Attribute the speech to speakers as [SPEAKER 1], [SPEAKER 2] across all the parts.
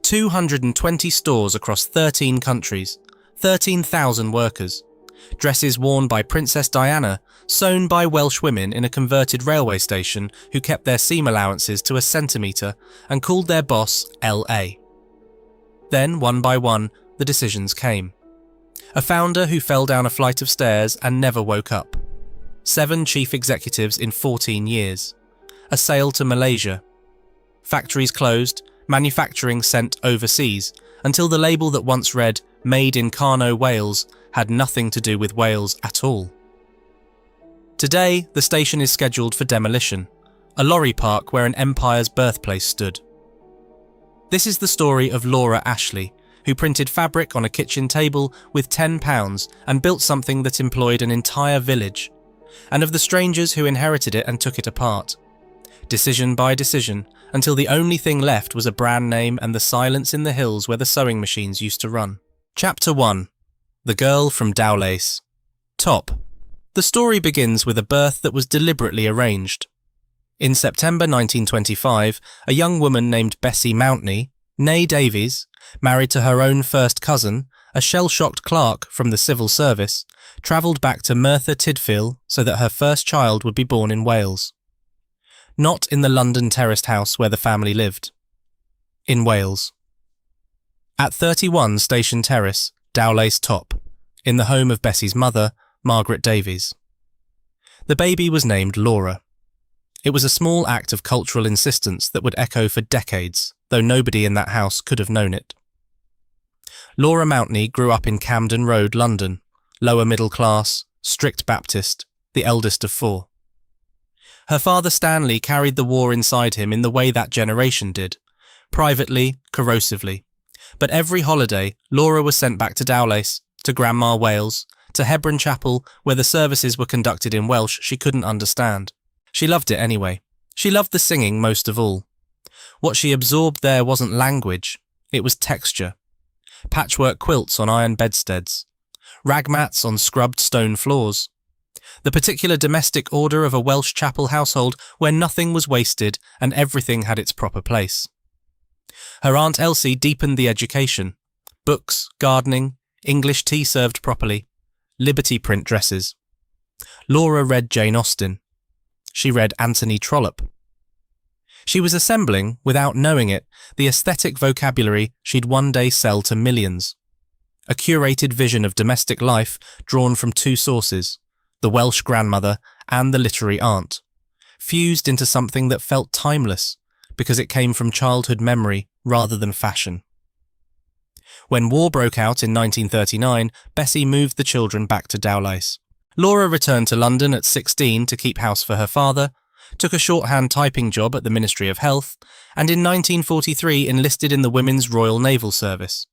[SPEAKER 1] 220 stores across 13 countries, 13,000 workers, dresses worn by Princess Diana, sewn by Welsh women in a converted railway station who kept their seam allowances to a centimetre and called their boss LA. Then, one by one, the decisions came. A founder who fell down a flight of stairs and never woke up. 7 chief executives in 14 years. A sale to Malaysia. Factories closed, manufacturing sent overseas, until the label that once read "Made in Carno, Wales" had nothing to do with Wales at all. Today, the station is scheduled for demolition, a lorry park where an empire's birthplace stood. This is the story of Laura Ashley, who printed fabric on a kitchen table with £10 and built something that employed an entire village, and of the strangers who inherited it and took it apart. Decision by decision, until the only thing left was a brand name and the silence in the hills where the sewing machines used to run. Chapter 1. The Girl from Dowlais. Top. The story begins with a birth that was deliberately arranged. In September 1925, a young woman named Bessie Mountney, née Davies, married to her own first cousin, a shell-shocked clerk from the civil service, travelled back to Merthyr Tydfil so that her first child would be born in Wales. Not in the London terraced house where the family lived. In Wales. At 31 Station Terrace, Dowlais Top, in the home of Bessie's mother, Margaret Davies. The baby was named Laura. It was a small act of cultural insistence that would echo for decades, though nobody in that house could have known it. Laura Mountney grew up in Camden Road, London, lower middle class, strict Baptist, the eldest of 4. Her father Stanley carried the war inside him in the way that generation did, privately, corrosively. But every holiday, Laura was sent back to Dowlais, to Grandma Wales, to Hebron Chapel, where the services were conducted in Welsh she couldn't understand. She loved it anyway. She loved the singing most of all. What she absorbed there wasn't language, it was texture. Patchwork quilts on iron bedsteads. Rag mats on scrubbed stone floors. The particular domestic order of a Welsh chapel household where nothing was wasted and everything had its proper place. Her Aunt Elsie deepened the education. Books, gardening, English tea served properly, Liberty print dresses. Laura read Jane Austen. She read Anthony Trollope. She was assembling, without knowing it, the aesthetic vocabulary she'd one day sell to millions. A curated vision of domestic life drawn from 2 sources, the Welsh grandmother and the literary aunt, fused into something that felt timeless because it came from childhood memory rather than fashion. When war broke out in 1939, Bessie moved the children back to Dowlais. Laura returned to London at 16 to keep house for her father, took a shorthand typing job at the Ministry of Health, and in 1943 enlisted in the Women's Royal Naval Service.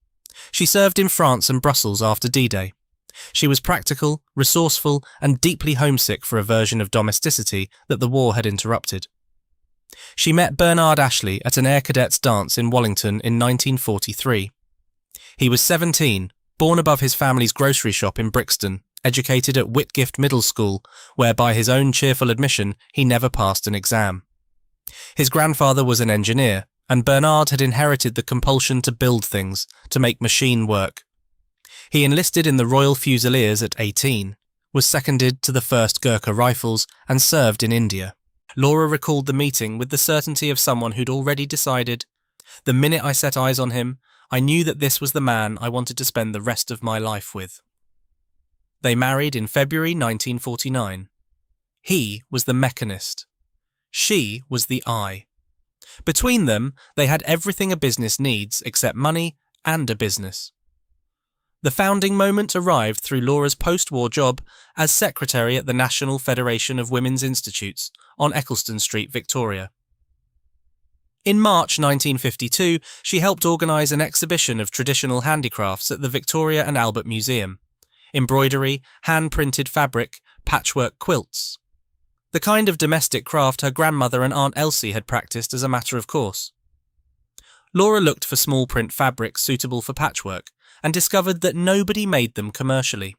[SPEAKER 1] She served in France and Brussels after D-Day. She was practical, resourceful, and deeply homesick for a version of domesticity that the war had interrupted. She met Bernard Ashley at an Air Cadets dance in Wallington in 1943. He was 17, born above his family's grocery shop in Brixton, educated at Whitgift Middle School, where by his own cheerful admission he never passed an exam. His grandfather was an engineer, and Bernard had inherited the compulsion to build things, to make machine work. He enlisted in the Royal Fusiliers at 18, was seconded to the 1st Gurkha Rifles, and served in India. Laura recalled the meeting with the certainty of someone who'd already decided, "The minute I set eyes on him, I knew that this was the man I wanted to spend the rest of my life with." They married in February 1949. He was the mechanist. She was the eye. Between them, they had everything a business needs except money and a business. The founding moment arrived through Laura's post-war job as secretary at the National Federation of Women's Institutes on Eccleston Street, Victoria. In March 1952, she helped organise an exhibition of traditional handicrafts at the Victoria and Albert Museum. Embroidery, hand-printed fabric, patchwork quilts. The kind of domestic craft her grandmother and Aunt Elsie had practised as a matter of course. Laura looked for small print fabrics suitable for patchwork and discovered that nobody made them commercially.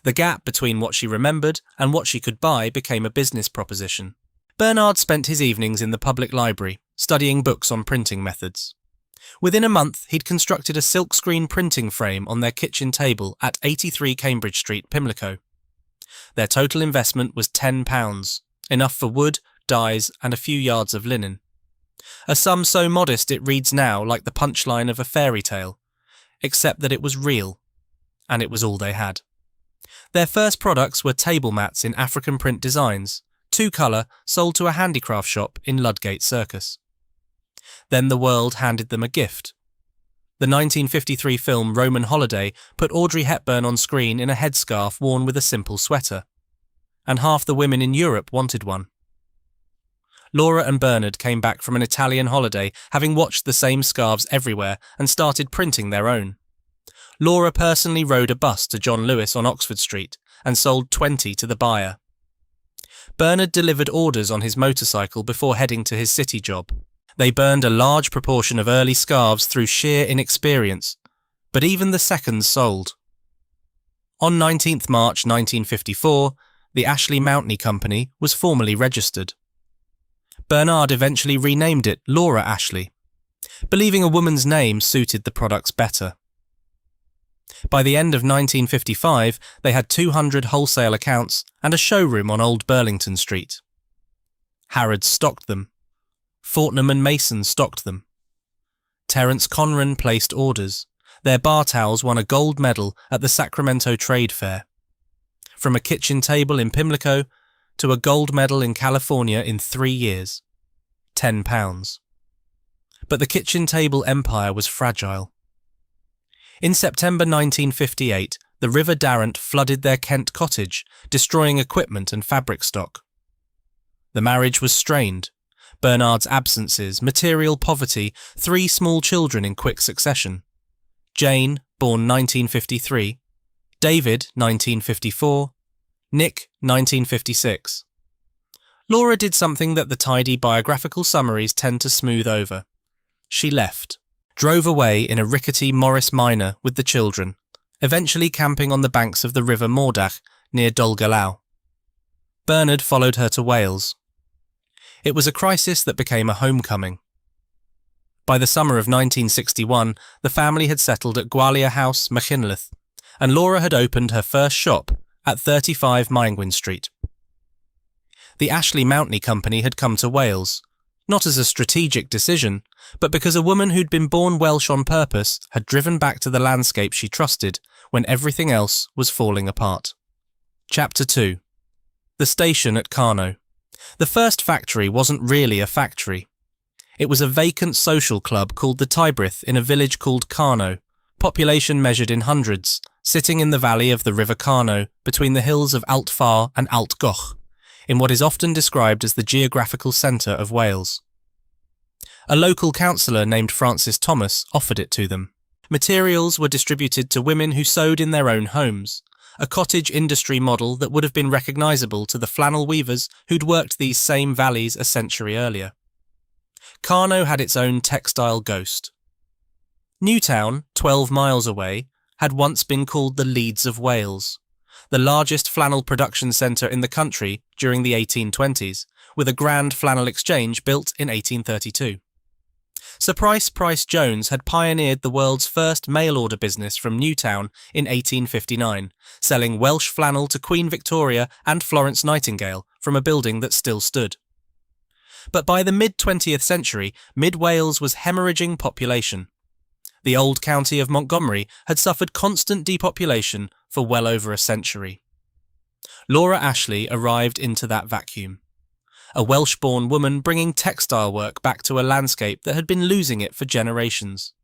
[SPEAKER 1] The gap between what she remembered and what she could buy became a business proposition. Bernard spent his evenings in the public library, studying books on printing methods. Within a month, he'd constructed a silkscreen printing frame on their kitchen table at 83 Cambridge Street, Pimlico. Their total investment was £10, enough for wood, dyes and a few yards of linen. A sum so modest it reads now like the punchline of a fairy tale, except that it was real, and it was all they had. Their first products were table mats in African print designs, two-colour, sold to a handicraft shop in Ludgate Circus. Then the world handed them a gift. The 1953 film Roman Holiday put Audrey Hepburn on screen in a headscarf worn with a simple sweater, and half the women in Europe wanted one. Laura and Bernard came back from an Italian holiday, having watched the same scarves everywhere, and started printing their own. Laura personally rode a bus to John Lewis on Oxford Street and sold 20 to the buyer. Bernard delivered orders on his motorcycle before heading to his city job. They burned a large proportion of early scarves through sheer inexperience, but even the seconds sold. On 19th March 1954, the Ashley Mountney Company was formally registered. Bernard eventually renamed it Laura Ashley, believing a woman's name suited the products better. By the end of 1955, they had 200 wholesale accounts and a showroom on Old Burlington Street. Harrods stocked them. Fortnum and Mason stocked them. Terence Conran placed orders. Their bar towels won a gold medal at the Sacramento Trade Fair. From a kitchen table in Pimlico to a gold medal in California in 3 years. £10. But the kitchen table empire was fragile. In September 1958, the River Darrant flooded their Kent cottage, destroying equipment and fabric stock. The marriage was strained. Bernard's absences, material poverty, 3 small children in quick succession. Jane, born 1953, David, 1954, Nick, 1956. Laura did something that the tidy biographical summaries tend to smooth over. She left, drove away in a rickety Morris Minor with the children, eventually camping on the banks of the River Mordach near Dolgellau. Bernard followed her to Wales. It was a crisis that became a homecoming. By the summer of 1961, the family had settled at Gwalia House, Machynlleth, and Laura had opened her first shop at 35 Maengwyn Street. The Ashley Mountney Company had come to Wales, not as a strategic decision, but because a woman who'd been born Welsh on purpose had driven back to the landscape she trusted when everything else was falling apart. Chapter 2. The station at Carno. The first factory wasn't really a factory. It was a vacant social club called the Tybrith in a village called Carno, population measured in hundreds, sitting in the valley of the River Carno between the hills of Alt Far and Alt Goch, in what is often described as the geographical centre of Wales. A local councillor named Francis Thomas offered it to them. Materials were distributed to women who sewed in their own homes, a cottage industry model that would have been recognisable to the flannel weavers who'd worked these same valleys a century earlier. Carno had its own textile ghost. Newtown, 12 miles away, had once been called the Leeds of Wales, the largest flannel production centre in the country during the 1820s, with a grand flannel exchange built in 1832. Sir Price Jones had pioneered the world's first mail-order business from Newtown in 1859, selling Welsh flannel to Queen Victoria and Florence Nightingale from a building that still stood. But by the mid-20th century, mid-Wales was hemorrhaging population. The old county of Montgomery had suffered constant depopulation for well over a century. Laura Ashley arrived into that vacuum. A Welsh-born woman bringing textile work back to a landscape that had been losing it for generations.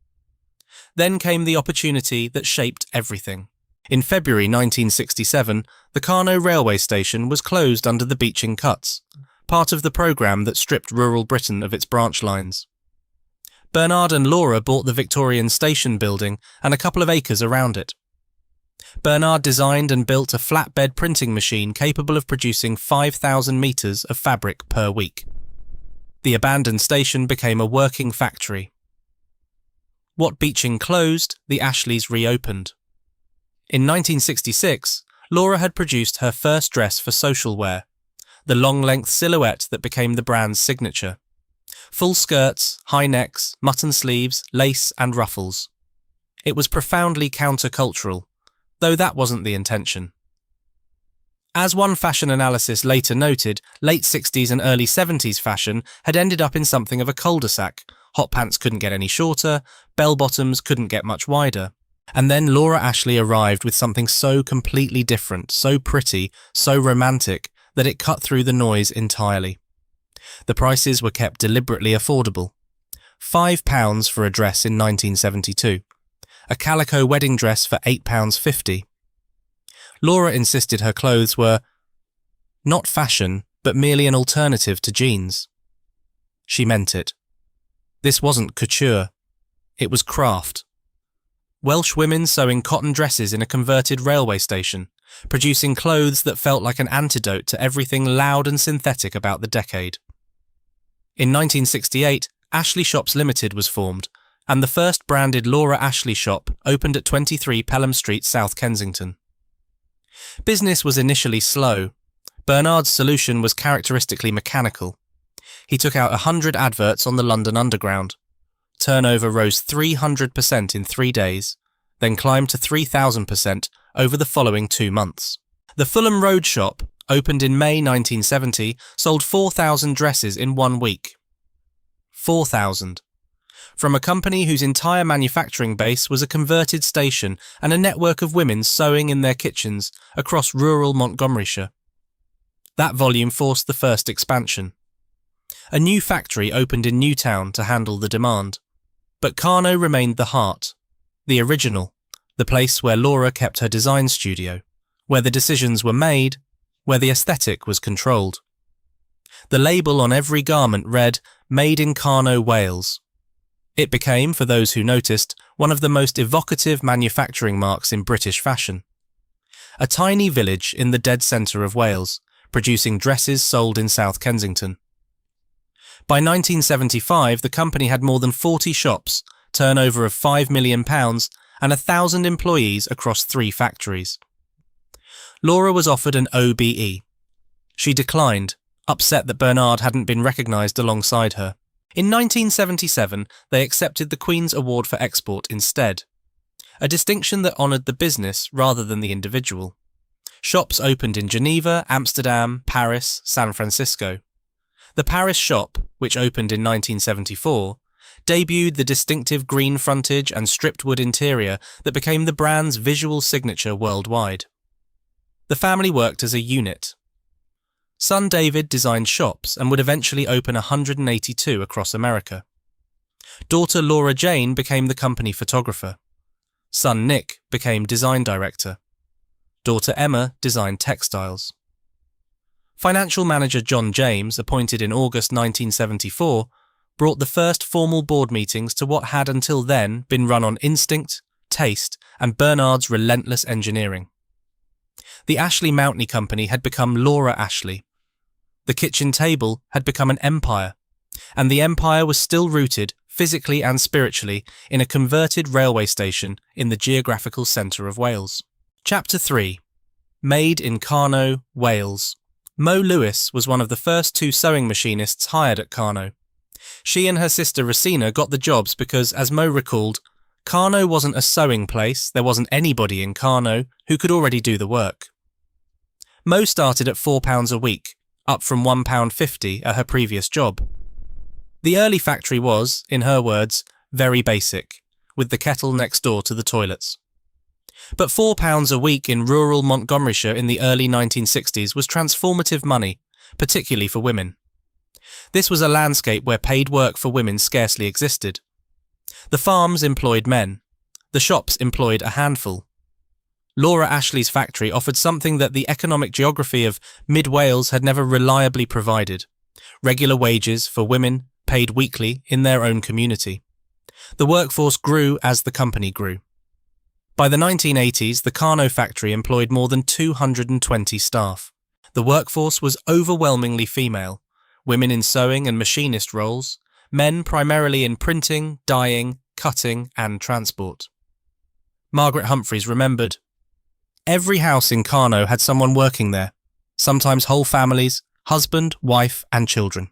[SPEAKER 1] Then came the opportunity that shaped everything. In February 1967, the Carno railway station was closed under the Beeching Cuts, part of the programme that stripped rural Britain of its branch lines. Bernard and Laura bought the Victorian station building and a couple of acres around it. Bernard designed and built a flatbed printing machine capable of producing 5,000 metres of fabric per week. The abandoned station became a working factory. What Beeching closed, the Ashleys reopened. In 1966, Laura had produced her first dress for social wear, the long-length silhouette that became the brand's signature. Full skirts, high necks, mutton sleeves, lace and ruffles. It was profoundly countercultural, though that wasn't the intention. As one fashion analysis later noted, late 60s and early 70s fashion had ended up in something of a cul-de-sac. Hot pants couldn't get any shorter, bell-bottoms couldn't get much wider. And then Laura Ashley arrived with something so completely different, so pretty, so romantic, that it cut through the noise entirely. The prices were kept deliberately affordable. £5 for a dress in 1972. A calico wedding dress for £8.50. Laura insisted her clothes were not fashion, but merely an alternative to jeans. She meant it. This wasn't couture. It was craft. Welsh women sewing cotton dresses in a converted railway station, producing clothes that felt like an antidote to everything loud and synthetic about the decade. In 1968, Ashley Shops Limited was formed, and the first branded Laura Ashley shop opened at 23 Pelham Street, South Kensington. Business was initially slow. Bernard's solution was characteristically mechanical. He took out 100 adverts on the London Underground. Turnover rose 300% in 3 days, then climbed to 3,000% over the following 2 months. The Fulham Road shop, opened in May 1970, sold 4,000 dresses in 1 week. 4,000. From a company whose entire manufacturing base was a converted station and a network of women sewing in their kitchens across rural Montgomeryshire. That volume forced the first expansion. A new factory opened in Newtown to handle the demand. But Carno remained the heart, the original, the place where Laura kept her design studio, where the decisions were made, where the aesthetic was controlled. The label on every garment read, "Made in Carno, Wales." It became, for those who noticed, one of the most evocative manufacturing marks in British fashion. A tiny village in the dead centre of Wales, producing dresses sold in South Kensington. By 1975, the company had more than 40 shops, turnover of £5 million, and 1,000 employees across 3 factories. Laura was offered an OBE. She declined, upset that Bernard hadn't been recognised alongside her. In 1977, they accepted the Queen's Award for Export instead, a distinction that honoured the business rather than the individual. Shops opened in Geneva, Amsterdam, Paris, San Francisco. The Paris shop, which opened in 1974, debuted the distinctive green frontage and stripped wood interior that became the brand's visual signature worldwide. The family worked as a unit. Son David designed shops and would eventually open 182 across America. Daughter Laura Jane became the company photographer. Son Nick became design director. Daughter Emma designed textiles. Financial manager John James, appointed in August 1974, brought the first formal board meetings to what had until then been run on instinct, taste, and Bernard's relentless engineering. The Ashley Mountney Company had become Laura Ashley. The kitchen table had become an empire, and the empire was still rooted, physically and spiritually, in a converted railway station in the geographical centre of Wales. Chapter 3. Made in Carno, Wales. Mo Lewis was one of the first 2 sewing machinists hired at Carno. She and her sister Rosina got the jobs because, as Mo recalled, Carno wasn't a sewing place, there wasn't anybody in Carno who could already do the work. Mo started at £4 a week, up from £1.50 at her previous job. The early factory was, in her words, very basic, with the kettle next door to the toilets. But £4 a week in rural Montgomeryshire in the early 1960s was transformative money, particularly for women. This was a landscape where paid work for women scarcely existed. The farms employed men. The shops employed a handful. Laura Ashley's factory offered something that the economic geography of mid-Wales had never reliably provided: regular wages for women, paid weekly in their own community. The workforce grew as the company grew. By the 1980s, the Carno factory employed more than 220 staff. The workforce was overwhelmingly female, women in sewing and machinist roles, men primarily in printing, dyeing, cutting and transport. Margaret Humphreys remembered, "Every house in Carno had someone working there, sometimes whole families, husband, wife and children.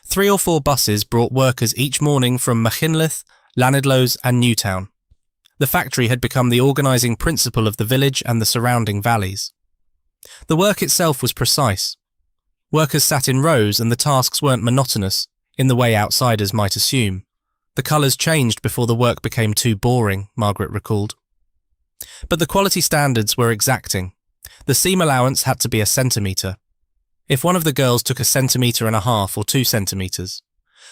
[SPEAKER 1] 3 or 4 buses brought workers each morning from Machynlleth, Llanidloes and Newtown. The factory had become the organising principle of the village and the surrounding valleys. The work itself was precise. Workers sat in rows and the tasks weren't monotonous, in the way outsiders might assume. The colours changed before the work became too boring, Margaret recalled. But the quality standards were exacting. The seam allowance had to be a centimetre. If one of the girls took 1.5 centimetres or 2 centimetres,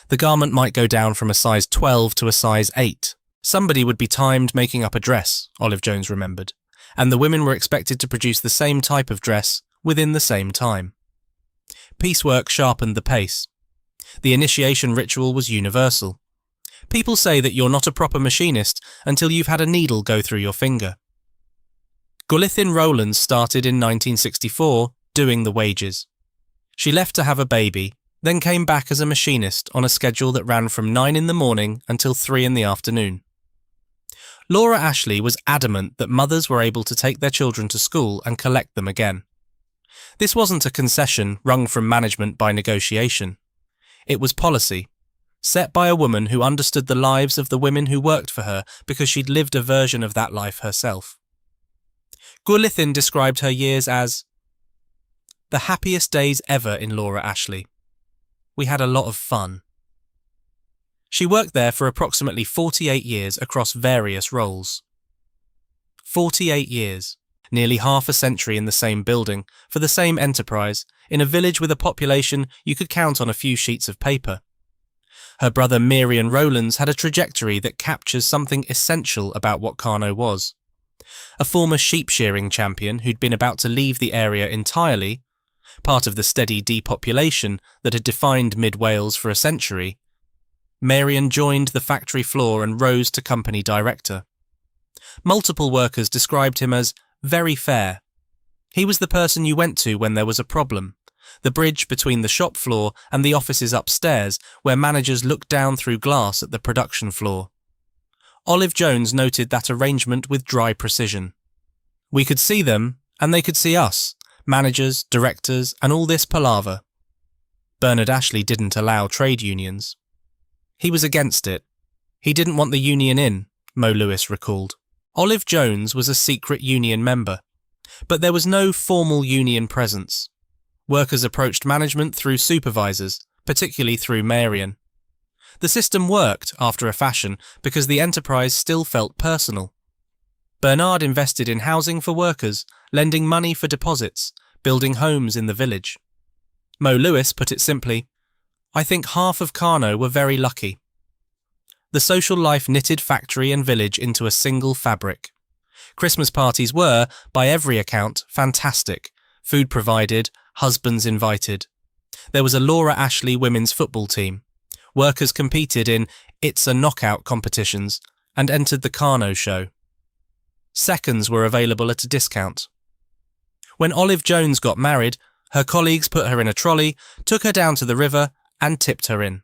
[SPEAKER 1] the garment might go down from a size 12 to a size 8. Somebody would be timed making up a dress, Olive Jones remembered, and the women were expected to produce the same type of dress within the same time. Piecework sharpened the pace. The initiation ritual was universal. People say that you're not a proper machinist until you've had a needle go through your finger. Gwilithin Rowlands started in 1964 doing the wages. She left to have a baby, then came back as a machinist on a schedule that ran from 9 in the morning until 3 in the afternoon. Laura Ashley was adamant that mothers were able to take their children to school and collect them again. This wasn't a concession wrung from management by negotiation. It was policy, set by a woman who understood the lives of the women who worked for her because she'd lived a version of that life herself. Gwilithin described her years as the happiest days ever in Laura Ashley. We had a lot of fun. She worked there for approximately 48 years across various roles. 48 years, nearly half a century in the same building, for the same enterprise, in a village with a population you could count on a few sheets of paper. Her brother Marion Rowlands had a trajectory that captures something essential about what Carno was. A former sheep-shearing champion who'd been about to leave the area entirely, part of the steady depopulation that had defined mid-Wales for a century, Marion joined the factory floor and rose to company director. Multiple workers described him as very fair. He was the person you went to when there was a problem, the bridge between the shop floor and the offices upstairs where managers looked down through glass at the production floor. Olive Jones noted that arrangement with dry precision. We could see them, and they could see us, managers, directors, and all this palaver. Bernard Ashley didn't allow trade unions. He was against it. He didn't want the union in, Mo Lewis recalled. Olive Jones was a secret union member, but there was no formal union presence. Workers approached management through supervisors, particularly through Marion. The system worked, after a fashion, because the enterprise still felt personal. Bernard invested in housing for workers, lending money for deposits, building homes in the village. Mo Lewis put it simply, I think half of Carno were very lucky. The social life knitted factory and village into a single fabric. Christmas parties were, by every account, fantastic. Food provided, husbands invited. There was a Laura Ashley women's football team. Workers competed in It's a Knockout competitions and entered the Carno show. Seconds were available at a discount. When Olive Jones got married, her colleagues put her in a trolley, took her down to the river and tipped her in.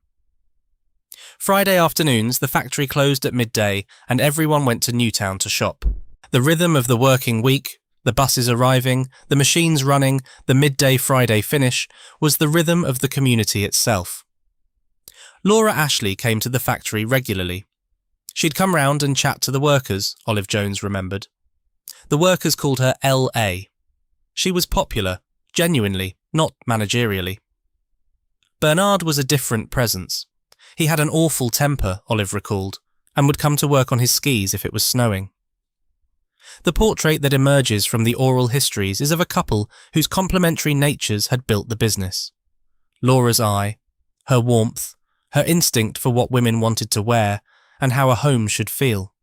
[SPEAKER 1] Friday afternoons, the factory closed at midday and everyone went to Newtown to shop. The rhythm of the working week, the buses arriving, the machines running, the midday Friday finish, was the rhythm of the community itself. Laura Ashley came to the factory regularly. She'd come round and chat to the workers, Olive Jones remembered. The workers called her L.A. She was popular, genuinely, not managerially. Bernard was a different presence. He had an awful temper, Olive recalled, and would come to work on his skis if it was snowing. The portrait that emerges from the oral histories is of a couple whose complementary natures had built the business. Laura's eye, her warmth, her instinct for what women wanted to wear, and how a home should feel.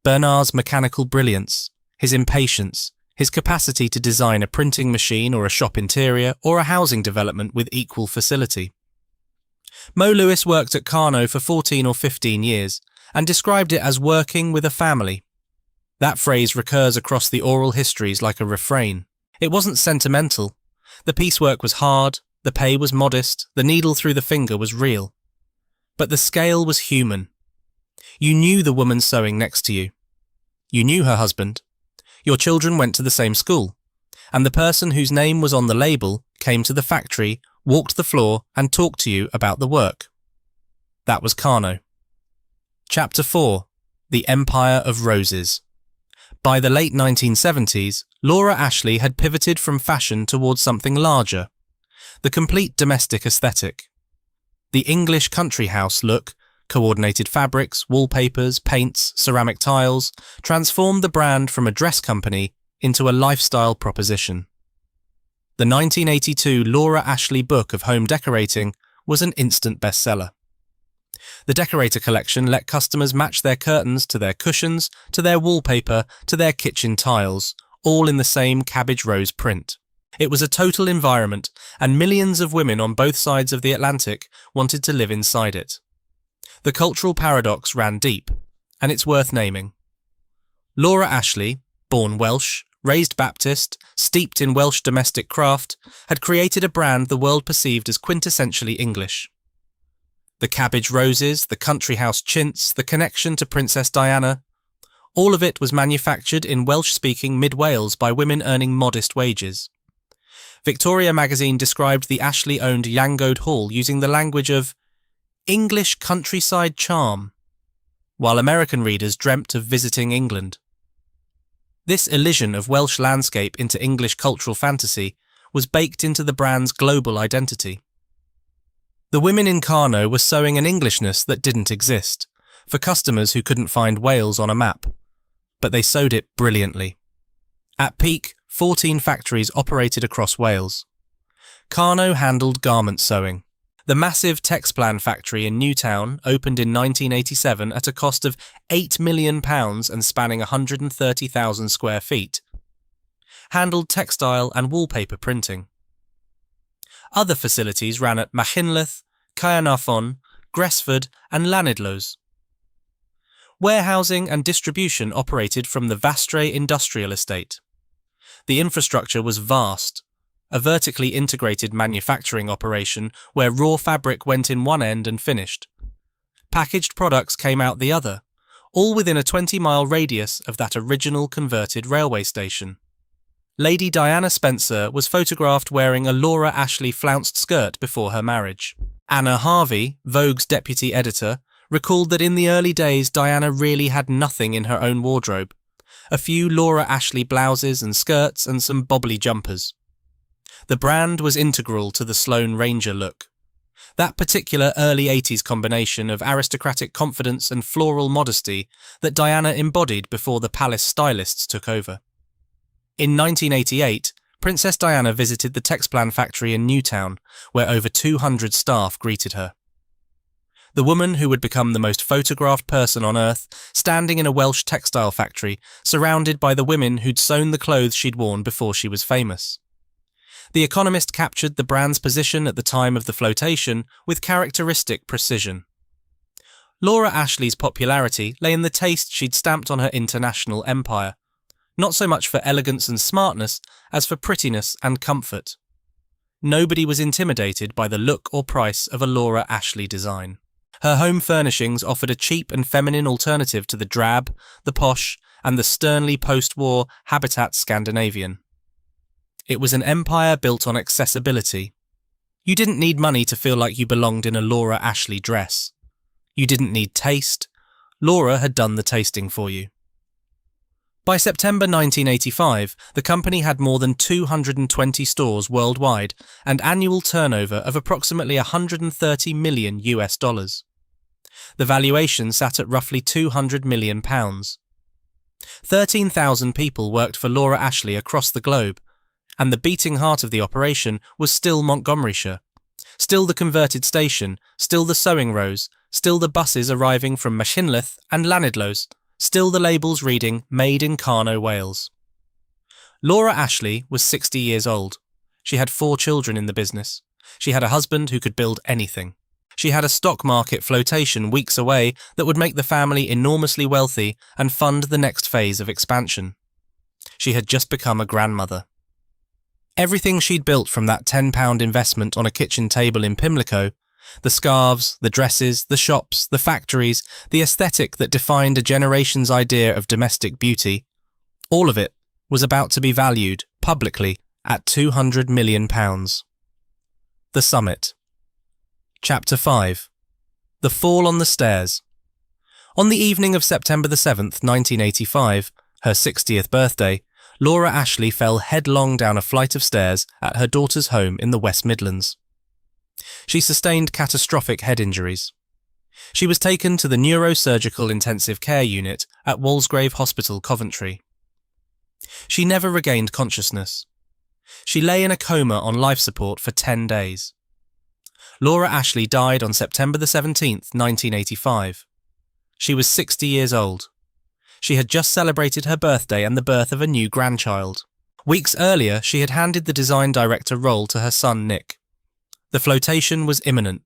[SPEAKER 1] Bernard's mechanical brilliance, his impatience, his capacity to design a printing machine or a shop interior or a housing development with equal facility. Mo Lewis worked at Carno for 14 or 15 years and described it as working with a family. That phrase recurs across the oral histories like a refrain. It wasn't sentimental. The piecework was hard, the pay was modest, the needle through the finger was real. But the scale was human. You knew the woman sewing next to you. You knew her husband. Your children went to the same school, and the person whose name was on the label came to the factory walked the floor and talked to you about the work. That was Carno. Chapter 4. The Empire of Roses. By the late 1970s, Laura Ashley had pivoted from fashion towards something larger, the complete domestic aesthetic. The English country house look, coordinated fabrics, wallpapers, paints, ceramic tiles, transformed the brand from a dress company into a lifestyle proposition. The 1982 Laura Ashley book of home decorating was an instant bestseller. The Decorator collection let customers match their curtains to their cushions, to their wallpaper, to their kitchen tiles, all in the same cabbage rose print. It was a total environment, and millions of women on both sides of the Atlantic wanted to live inside it. The cultural paradox ran deep, and it's worth naming. Laura Ashley, born Welsh, raised Baptist, steeped in Welsh domestic craft, had created a brand the world perceived as quintessentially English. The cabbage roses, the country house chintz, the connection to Princess Diana, all of it was manufactured in Welsh-speaking mid-Wales by women earning modest wages. Victoria magazine described the Ashley-owned Llangode Hall using the language of English countryside charm, while American readers dreamt of visiting England. This elision of Welsh landscape into English cultural fantasy was baked into the brand's global identity. The women in Carno were sewing an Englishness that didn't exist, for customers who couldn't find Wales on a map, but they sewed it brilliantly. At peak, 14 factories operated across Wales. Carno handled garment sewing. The massive Textile factory in Newtown opened in 1987 at a cost of £8 million and spanning 130,000 square feet. Handled textile and wallpaper printing. Other facilities ran at Machynlleth, Caernarfon, Gresford and Llanidloes. Warehousing and distribution operated from the Vastre industrial estate. The infrastructure was vast, a vertically integrated manufacturing operation where raw fabric went in one end and finished. Packaged products came out the other, all within a 20-mile radius of that original converted railway station. Lady Diana Spencer was photographed wearing a Laura Ashley flounced skirt before her marriage. Anna Harvey, Vogue's deputy editor, recalled that in the early days Diana really had nothing in her own wardrobe. A few Laura Ashley blouses and skirts and some bobbly jumpers. The brand was integral to the Sloane Ranger look. That particular early 80s combination of aristocratic confidence and floral modesty that Diana embodied before the palace stylists took over. In 1988, Princess Diana visited the Textile factory in Newtown, where over 200 staff greeted her. The woman who would become the most photographed person on earth, standing in a Welsh textile factory, surrounded by the women who'd sewn the clothes she'd worn before she was famous. The Economist captured the brand's position at the time of the flotation with characteristic precision. Laura Ashley's popularity lay in the taste she'd stamped on her international empire, not so much for elegance and smartness as for prettiness and comfort. Nobody was intimidated by the look or price of a Laura Ashley design. Her home furnishings offered a cheap and feminine alternative to the drab, the posh, and the sternly post-war habitat Scandinavian. It was an empire built on accessibility. You didn't need money to feel like you belonged in a Laura Ashley dress. You didn't need taste. Laura had done the tasting for you. By September 1985, the company had more than 220 stores worldwide and annual turnover of approximately $130 million. The valuation sat at roughly £200 million. 13,000 people worked for Laura Ashley across the globe, and the beating heart of the operation was still Montgomeryshire. Still the converted station, still the sewing rows, still the buses arriving from Machynlleth and Llanidloes, still the labels reading Made in Carno, Wales. Laura Ashley was 60 years old. She had 4 children in the business. She had a husband who could build anything. She had a stock market flotation weeks away that would make the family enormously wealthy and fund the next phase of expansion. She had just become a grandmother. Everything she'd built from that £10 investment on a kitchen table in Pimlico, the scarves, the dresses, the shops, the factories, the aesthetic that defined a generation's idea of domestic beauty, all of it was about to be valued, publicly, at £200 million. The Summit. Chapter 5. The Fall on the Stairs. On the evening of September the 7th, 1985, her 60th birthday, Laura Ashley fell headlong down a flight of stairs at her daughter's home in the West Midlands. She sustained catastrophic head injuries. She was taken to the neurosurgical intensive care unit at Walsgrave Hospital, Coventry. She never regained consciousness. She lay in a coma on life support for 10 days. Laura Ashley died on September the 17th, 1985. She was 60 years old. She had just celebrated her birthday and the birth of a new grandchild. Weeks earlier, she had handed the design director role to her son Nick. The flotation was imminent.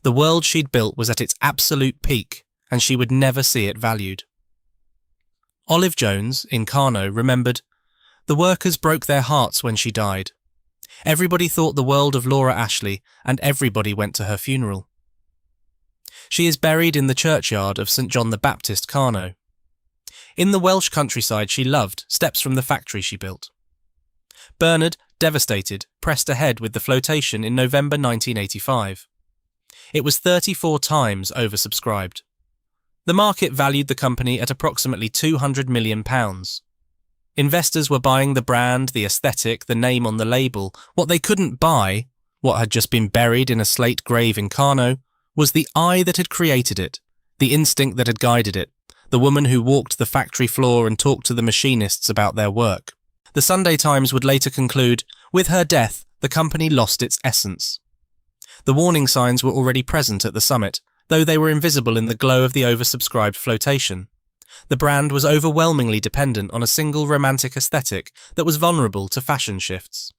[SPEAKER 1] The world she'd built was at its absolute peak, and she would never see it valued. Olive Jones, in Carno, remembered, "The workers broke their hearts when she died. Everybody thought the world of Laura Ashley, and everybody went to her funeral." She is buried in the churchyard of St John the Baptist, Carno. In the Welsh countryside she loved, steps from the factory she built. Bernard, devastated, pressed ahead with the flotation in November 1985. It was 34 times oversubscribed. The market valued the company at approximately £200 million. Investors were buying the brand, the aesthetic, the name on the label. What they couldn't buy, what had just been buried in a slate grave in Carno, was the eye that had created it, the instinct that had guided it, the woman who walked the factory floor and talked to the machinists about their work. The Sunday Times would later conclude, with her death, the company lost its essence. The warning signs were already present at the summit, though they were invisible in the glow of the oversubscribed flotation. The brand was overwhelmingly dependent on a single romantic aesthetic that was vulnerable to fashion shifts.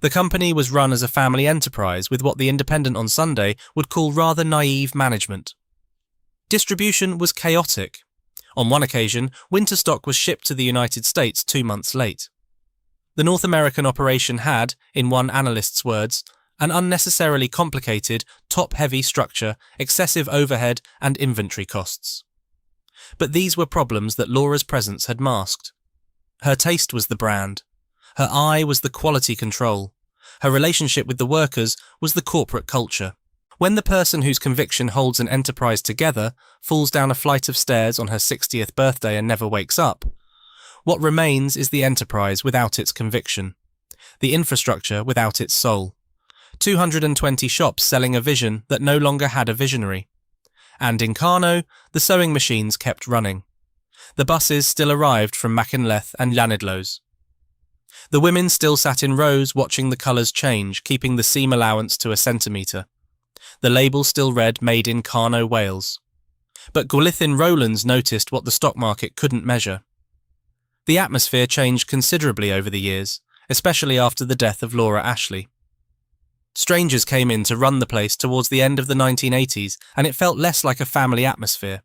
[SPEAKER 1] The company was run as a family enterprise with what the Independent on Sunday would call rather naive management. Distribution was chaotic. On one occasion, winter stock was shipped to the United States 2 months late. The North American operation had, in one analyst's words, an unnecessarily complicated, top-heavy structure, excessive overhead and inventory costs. But these were problems that Laura's presence had masked. Her taste was the brand. Her eye was the quality control. Her relationship with the workers was the corporate culture. When the person whose conviction holds an enterprise together falls down a flight of stairs on her 60th birthday and never wakes up, what remains is the enterprise without its conviction, the infrastructure without its soul. 220 shops selling a vision that no longer had a visionary. And in Carno, the sewing machines kept running. The buses still arrived from Machynlleth and Llanidloes. The women still sat in rows watching the colours change, keeping the seam allowance to a centimetre. The label still read Made in Carno, Wales. But Gwilithin Rowlands noticed what the stock market couldn't measure. The atmosphere changed considerably over the years, especially after the death of Laura Ashley. Strangers came in to run the place towards the end of the 1980s, and it felt less like a family atmosphere.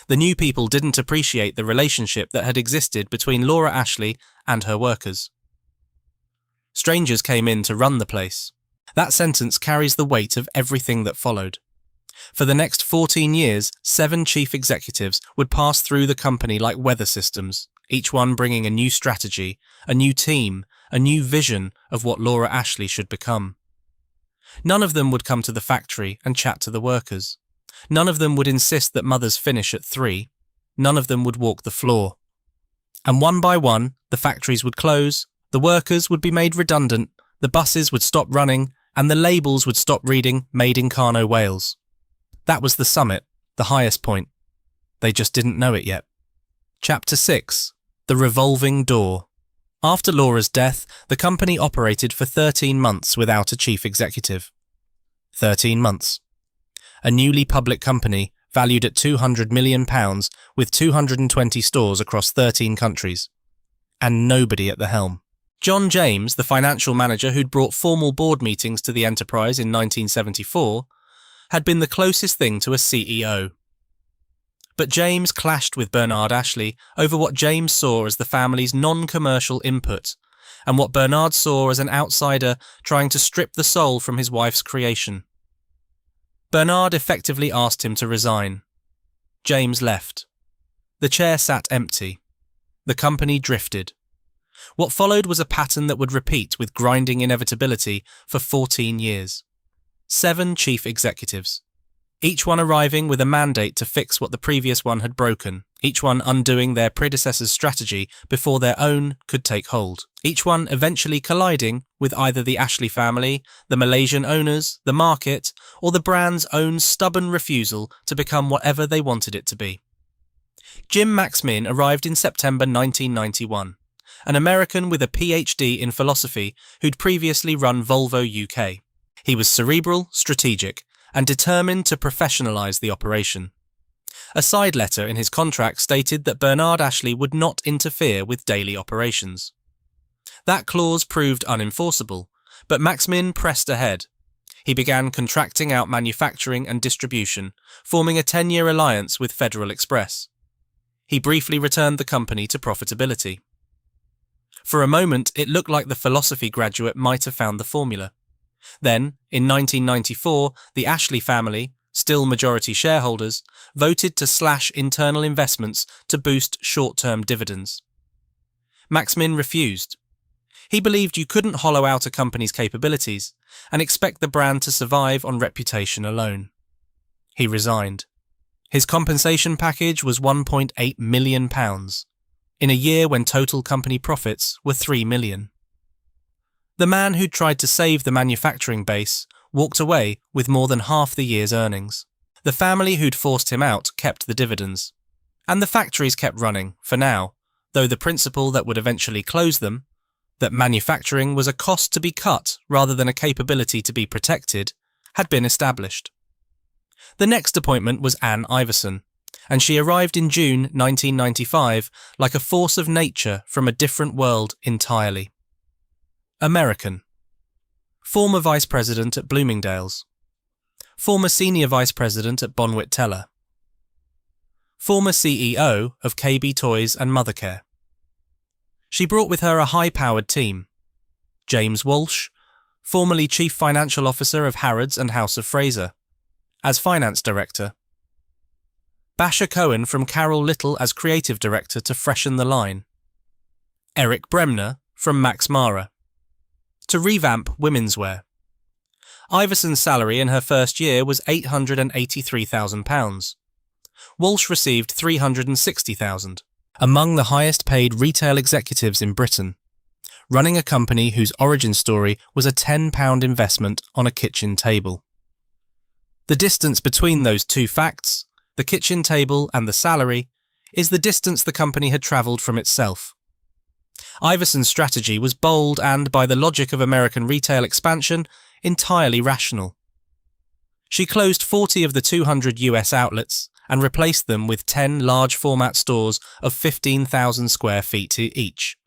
[SPEAKER 1] The new people didn't appreciate the relationship that had existed between Laura Ashley and her workers. Strangers came in to run the place. That sentence carries the weight of everything that followed. For the next 14 years, 7 chief executives would pass through the company like weather systems, each one bringing a new strategy, a new team, a new vision of what Laura Ashley should become. None of them would come to the factory and chat to the workers. None of them would insist that mothers finish at 3. None of them would walk the floor. And one by one, the factories would close, the workers would be made redundant, the buses would stop running, and the labels would stop reading Made in Carno, Wales. That was the summit, the highest point. They just didn't know it yet. Chapter 6. The Revolving Door. After Laura's death, the company operated for 13 months without a chief executive. 13 months. A newly public company valued at £200 million with 220 stores across 13 countries. And nobody at the helm. John James, the financial manager who'd brought formal board meetings to the enterprise in 1974, had been the closest thing to a CEO. But James clashed with Bernard Ashley over what James saw as the family's non-commercial input, and what Bernard saw as an outsider trying to strip the soul from his wife's creation. Bernard effectively asked him to resign. James left. The chair sat empty. The company drifted. What followed was a pattern that would repeat with grinding inevitability for 14 years. 7 chief executives, each one arriving with a mandate to fix what the previous one had broken, each one undoing their predecessor's strategy before their own could take hold, each one eventually colliding with either the Ashley family, the Malaysian owners, the market, or the brand's own stubborn refusal to become whatever they wanted it to be. Jim Maxmin arrived in September 1991, an American with a PhD in philosophy who'd previously run Volvo UK. He was cerebral, strategic, and determined to professionalise the operation. A side letter in his contract stated that Bernard Ashley would not interfere with daily operations. That clause proved unenforceable, but Maxmin pressed ahead. He began contracting out manufacturing and distribution, forming a 10-year alliance with Federal Express. He briefly returned the company to profitability. For a moment, it looked like the philosophy graduate might have found the formula. Then, in 1994, the Ashley family, still majority shareholders, voted to slash internal investments to boost short-term dividends. Maxmin refused. He believed you couldn't hollow out a company's capabilities and expect the brand to survive on reputation alone. He resigned. His compensation package was £1.8 million, in a year when total company profits were £3 million. The man who'd tried to save the manufacturing base walked away with more than half the year's earnings. The family who'd forced him out kept the dividends. And the factories kept running, for now, though the principle that would eventually close them, that manufacturing was a cost to be cut rather than a capability to be protected, had been established. The next appointment was Anne Iverson, and she arrived in June 1995 like a force of nature from a different world entirely. American. Former Vice President at Bloomingdale's. Former Senior Vice President at Bonwit Teller. Former CEO of KB Toys and Mothercare. She brought with her a high-powered team. James Welsh, formerly Chief Financial Officer of Harrods and House of Fraser, as Finance Director. Basher Cohen from Carol Little as Creative Director to freshen the line. Eric Bremner from Max Mara, to revamp women's wear. Iverson's salary in her first year was £883,000. Walsh received £360,000, among the highest paid retail executives in Britain, running a company whose origin story was a £10 investment on a kitchen table. The distance between those two facts, the kitchen table and the salary, is the distance the company had travelled from itself. Iverson's strategy was bold and, by the logic of American retail expansion, entirely rational. She closed 40 of the 200 US outlets and replaced them with 10 large-format stores of 15,000 square feet each.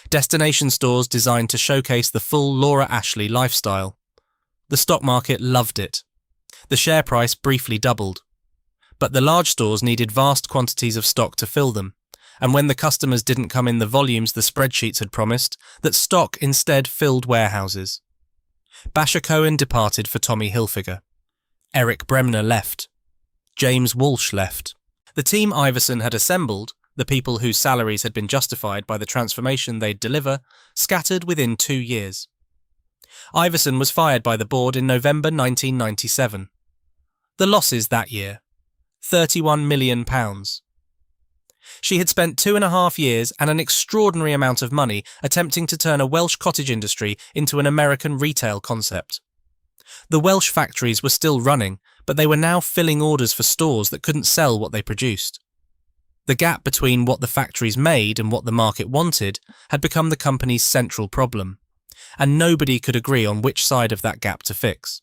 [SPEAKER 1] Destination stores designed to showcase the full Laura Ashley lifestyle. The stock market loved it. The share price briefly doubled. But the large stores needed vast quantities of stock to fill them, and when the customers didn't come in the volumes the spreadsheets had promised, that stock instead filled warehouses. Basher Cohen departed for Tommy Hilfiger. Eric Bremner left. James Walsh left. The team Iverson had assembled, the people whose salaries had been justified by the transformation they'd deliver, scattered within 2 years. Iverson was fired by the board in November 1997. The losses that year: £31 million. She had spent 2.5 years and an extraordinary amount of money attempting to turn a Welsh cottage industry into an American retail concept. The Welsh factories were still running, but they were now filling orders for stores that couldn't sell what they produced. The gap between what the factories made and what the market wanted had become the company's central problem, and nobody could agree on which side of that gap to fix.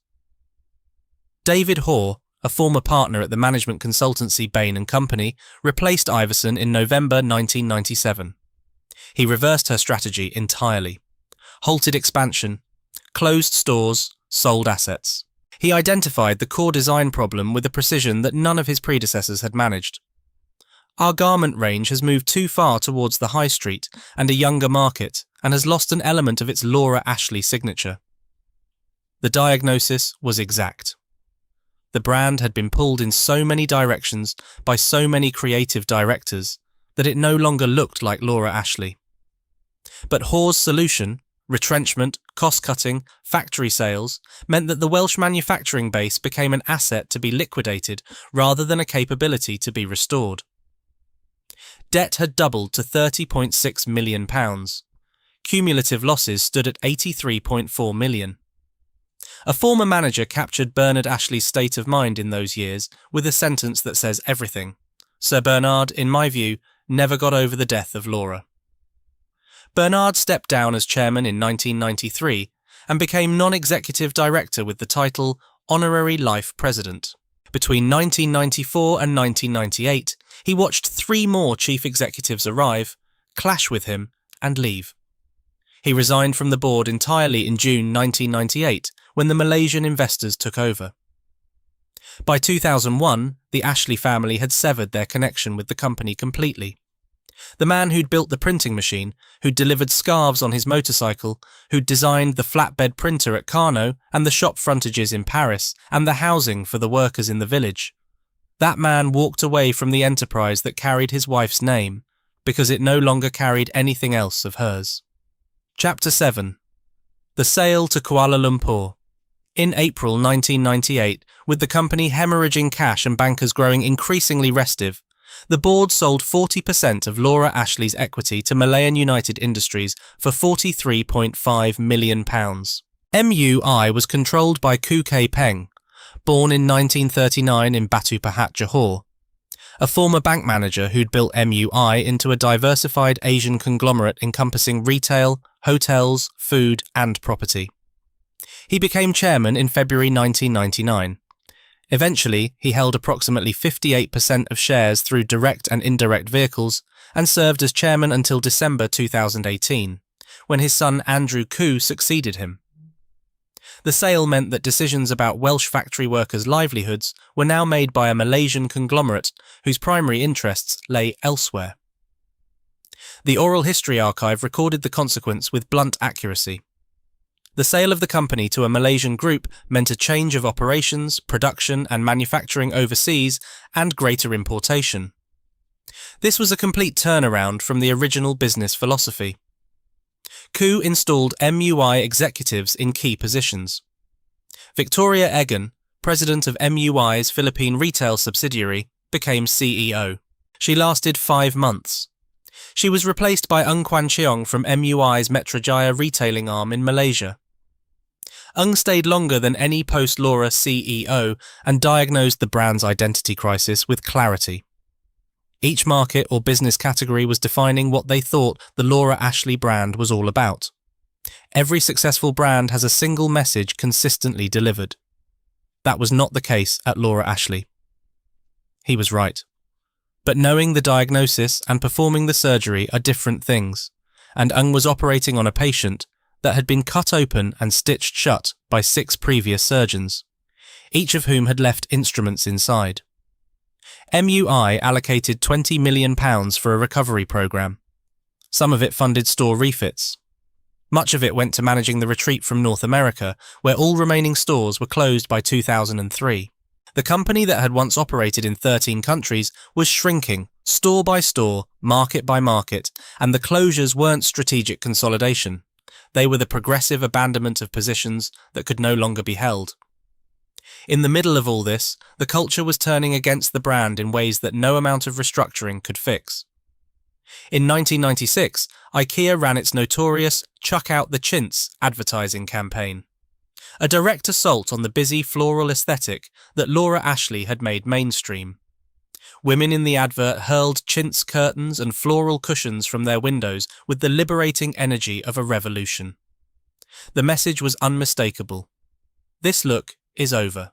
[SPEAKER 1] David Hoare, a former partner at the management consultancy Bain & Company, replaced Iverson in November 1997. He reversed her strategy entirely, halted expansion, closed stores, sold assets. He identified the core design problem with a precision that none of his predecessors had managed. Our garment range has moved too far towards the high street and a younger market and has lost an element of its Laura Ashley signature. The diagnosis was exact. The brand had been pulled in so many directions by so many creative directors that it no longer looked like Laura Ashley. But Hoare's solution, retrenchment, cost-cutting, factory sales, meant that the Welsh manufacturing base became an asset to be liquidated rather than a capability to be restored. Debt had doubled to £30.6 million. Cumulative losses stood at £83.4 million. A former manager captured Bernard Ashley's state of mind in those years with a sentence that says everything. Sir Bernard, in my view, never got over the death of Laura. Bernard stepped down as chairman in 1993 and became non-executive director with the title Honorary Life President. Between 1994 and 1998, he watched 3 more chief executives arrive, clash with him, and leave. He resigned from the board entirely in June 1998 when the Malaysian investors took over. By 2001, the Ashley family had severed their connection with the company completely. The man who'd built the printing machine, who'd delivered scarves on his motorcycle, who'd designed the flatbed printer at Carno and the shop frontages in Paris and the housing for the workers in the village. That man walked away from the enterprise that carried his wife's name because it no longer carried anything else of hers. Chapter 7. The Sale to Kuala Lumpur. In April 1998, with the company hemorrhaging cash and bankers growing increasingly restive, the board sold 40% of Laura Ashley's equity to Malayan United Industries for £43.5 million. MUI was controlled by Khoo Kay Peng, born in 1939 in Batu Pahat, Johor, a former bank manager who'd built MUI into a diversified Asian conglomerate encompassing retail, hotels, food and property. He became chairman in February 1999. Eventually, he held approximately 58% of shares through direct and indirect vehicles and served as chairman until December 2018, when his son Andrew Khoo succeeded him. The sale meant that decisions about Welsh factory workers' livelihoods were now made by a Malaysian conglomerate whose primary interests lay elsewhere. The Oral History Archive recorded the consequence with blunt accuracy. The sale of the company to a Malaysian group meant a change of operations, production and manufacturing overseas and greater importation. This was a complete turnaround from the original business philosophy. Khoo installed MUI executives in key positions. Victoria Egan, president of MUI's Philippine retail subsidiary, became CEO. She lasted 5 months. She was replaced by Kwan Cheong from MUI's Metrojaya retailing arm in Malaysia. Stayed longer than any post-Laura CEO and diagnosed the brand's identity crisis with clarity. Each market or business category was defining what they thought the Laura Ashley brand was all about. Every successful brand has a single message consistently delivered. That was not the case at Laura Ashley. He was right. But knowing the diagnosis and performing the surgery are different things, and was operating on a patient that had been cut open and stitched shut by 6 previous surgeons, each of whom had left instruments inside. MUI allocated £20 million for a recovery programme. Some of it funded store refits. Much of it went to managing the retreat from North America, where all remaining stores were closed by 2003. The company that had once operated in 13 countries was shrinking, store by store, market by market, and the closures weren't strategic consolidation. They were the progressive abandonment of positions that could no longer be held. In the middle of all this, the culture was turning against the brand in ways that no amount of restructuring could fix. In 1996, IKEA ran its notorious "Chuck Out the Chintz" advertising campaign, a direct assault on the busy floral aesthetic that Laura Ashley had made mainstream. Women in the advert hurled chintz curtains and floral cushions from their windows with the liberating energy of a revolution. The message was unmistakable. This look is over.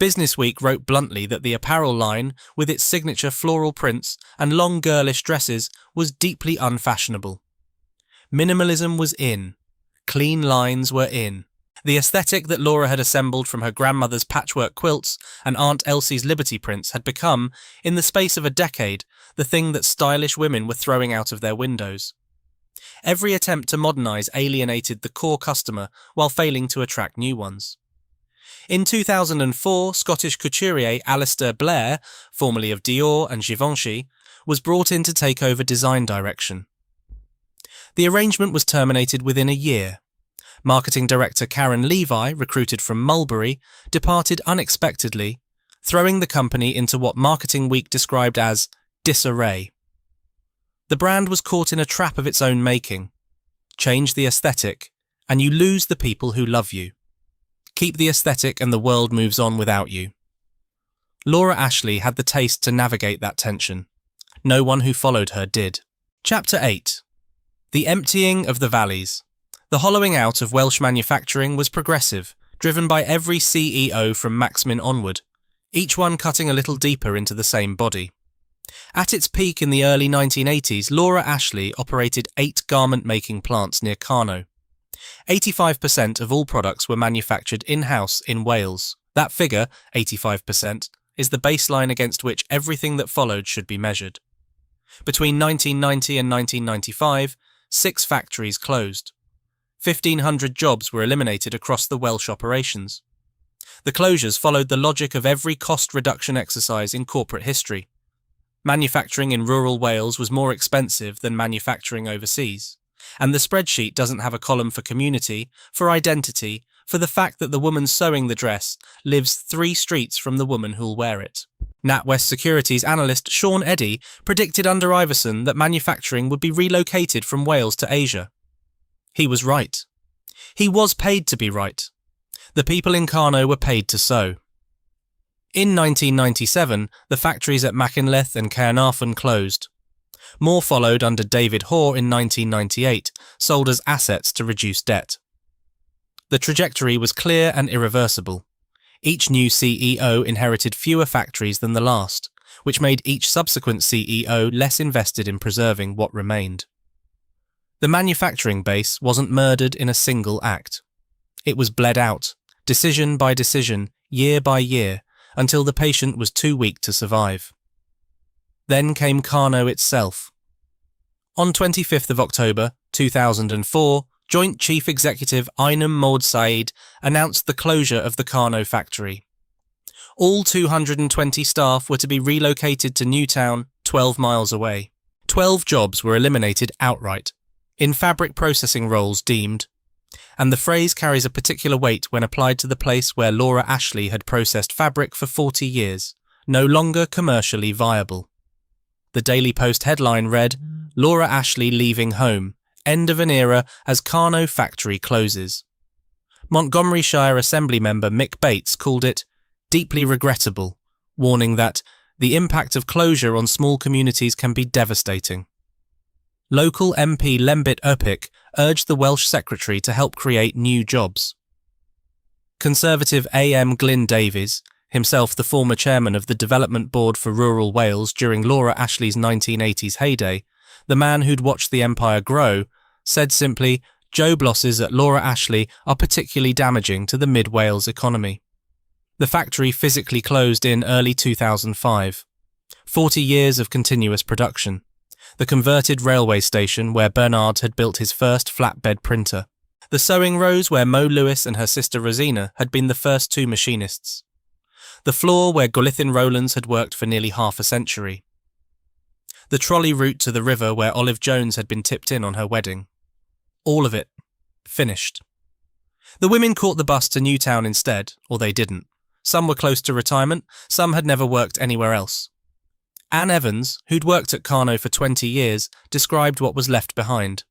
[SPEAKER 1] Businessweek wrote bluntly that the apparel line, with its signature floral prints and long girlish dresses, was deeply unfashionable. Minimalism was in. Clean lines were in. The aesthetic that Laura had assembled from her grandmother's patchwork quilts and Aunt Elsie's Liberty prints had become, in the space of a decade, the thing that stylish women were throwing out of their windows. Every attempt to modernise alienated the core customer while failing to attract new ones. In 2004, Scottish couturier Alistair Blair, formerly of Dior and Givenchy, was brought in to take over design direction. The arrangement was terminated within a year. Marketing director Karen Levi, recruited from Mulberry, departed unexpectedly, throwing the company into what Marketing Week described as disarray. The brand was caught in a trap of its own making. Change the aesthetic, and you lose the people who love you. Keep the aesthetic and the world moves on without you. Laura Ashley had the taste to navigate that tension. No one who followed her did. Chapter 8. The emptying of the valleys. The hollowing out of Welsh manufacturing was progressive, driven by every CEO from Maxmin onward, each one cutting a little deeper into the same body. At its peak in the early 1980s, Laura Ashley operated 8 garment-making plants near Carno. 85% of all products were manufactured in-house in Wales. That figure, 85%, is the baseline against which everything that followed should be measured. Between 1990 and 1995, 6 factories closed. 1,500 jobs were eliminated across the Welsh operations. The closures followed the logic of every cost reduction exercise in corporate history. Manufacturing in rural Wales was more expensive than manufacturing overseas, and the spreadsheet doesn't have a column for community, for identity, for the fact that the woman sewing the dress lives 3 streets from the woman who'll wear it. NatWest Securities analyst Sean Eddy predicted under Iverson that manufacturing would be relocated from Wales to Asia. He was right. He was paid to be right. The people in Carno were paid to sew. In 1997, the factories at Machynlleth and Caernarfon closed. More followed under David Hoare in 1998, sold as assets to reduce debt. The trajectory was clear and irreversible. Each new CEO inherited fewer factories than the last, which made each subsequent CEO less invested in preserving what remained. The manufacturing base wasn't murdered in a single act. It was bled out, decision by decision, year by year, until the patient was too weak to survive. Then came Carno itself. On 25th of October 2004, Joint Chief Executive Aynam Maud Saeed announced the closure of the Carno factory. All 220 staff were to be relocated to Newtown, 12 miles away. 12 jobs were eliminated outright, in fabric processing roles deemed, and the phrase carries a particular weight when applied to the place where Laura Ashley had processed fabric for 40 years, no longer commercially viable. The Daily Post headline read, "Laura Ashley leaving home, end of an era as Carno factory closes." Montgomeryshire Assembly member Mick Bates called it deeply regrettable, warning that the impact of closure on small communities can be devastating. Local MP Lembit Erpic urged the Welsh Secretary to help create new jobs. Conservative AM Glyn Davies, himself the former chairman of the Development Board for Rural Wales during Laura Ashley's 1980s heyday, the man who'd watched the empire grow, said simply, "Job losses at Laura Ashley are particularly damaging to the mid-Wales economy." The factory physically closed in early 2005. 40 years of continuous production. The converted railway station where Bernard had built his first flatbed printer. The sewing rows where Mo Lewis and her sister Rosina had been the first 2 machinists. The floor where Golithin Rowlands had worked for nearly half a century. The trolley route to the river where Olive Jones had been tipped in on her wedding. All of it. Finished. The women caught the bus to Newtown instead, or they didn't. Some were close to retirement, some had never worked anywhere else. Anne Evans, who'd worked at Carno for 20 years, described what was left behind.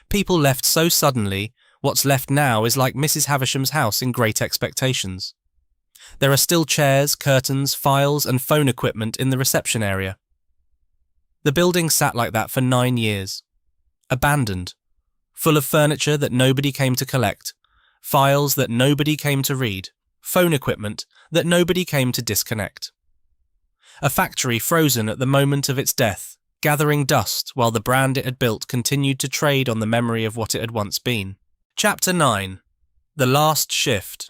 [SPEAKER 1] People left so suddenly, what's left now is like Mrs. Havisham's house in Great Expectations. There are still chairs, curtains, files and phone equipment in the reception area. The building sat like that for 9 years. Abandoned. Full of furniture that nobody came to collect, files that nobody came to read, phone equipment that nobody came to disconnect. A factory frozen at the moment of its death, gathering dust while the brand it had built continued to trade on the memory of what it had once been. Chapter 9. The Last Shift.